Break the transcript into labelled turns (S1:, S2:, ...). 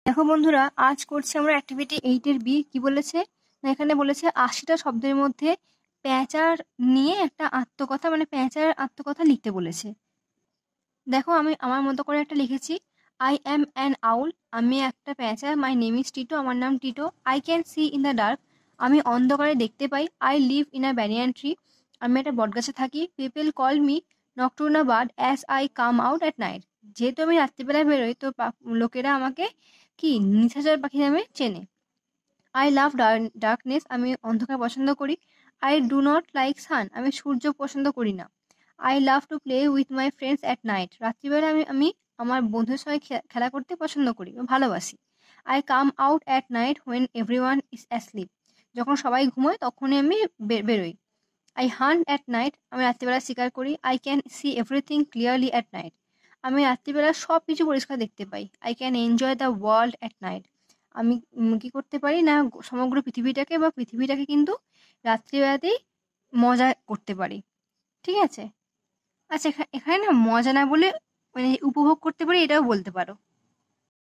S1: দেখো বন্ধুরা, আজ করছি আমরা অ্যাক্টিভিটি 8 এর বি। কি বলেছে না, এখানে বলেছে 80টা শব্দের মধ্যে প্যাঁচার নিয়ে একটা আত্মকথা, মানে প্যাঁচার আত্মকথা লিখতে বলেছে। দেখো, আমি আমার মতো করে একটা লিখেছি। আই অ্যাম অ্যান আউল, আমি একটা প্যাঁচা। মাই নেম ইজ টিটো, আমার নাম Tito. I can see in the dark, আমি অন্ধকারে দেখতে পাই। I live in a banyan tree, আমি একটা বটগাছে থাকি। People call me nocturnal bird as I come out at night, যেহেতু আমি রাত্রিবেলায় বেরোই তো লোকেরা আমাকে কি নিশাচর পাখি নামে চেনে। আই লাভ ডার্কনেস, আমি অন্ধকার পছন্দ করি। আই ডু নট লাইক সান, আমি সূর্য পছন্দ করি না। I love to play with my friends at night, রাত্রিবেলা আমি আমার বন্ধুদের সঙ্গে খেলা করতে পছন্দ করি বা ভালোবাসি। I come out at night when everyone is asleep, যখন সবাই ঘুমোয় তখনই আমি বেরোই। আই হান্ট অ্যাট নাইট, আমি রাত্রিবেলা শিকার করি। I can see everything clearly at night, আমি রাত্রিবেলা সব কিছু পরিষ্কার দেখতে পাই। I can enjoy the world at night, আমি কি করতে পারি না, সমগ্র পৃথিবীটাকে কিন্তু রাত্রিবেলাতেই মজা করতে পারি। ঠিক আছে? আচ্ছা, এখানে না মজা না বলে মানে উপভোগ করতে পারি এটাও বলতে পারো।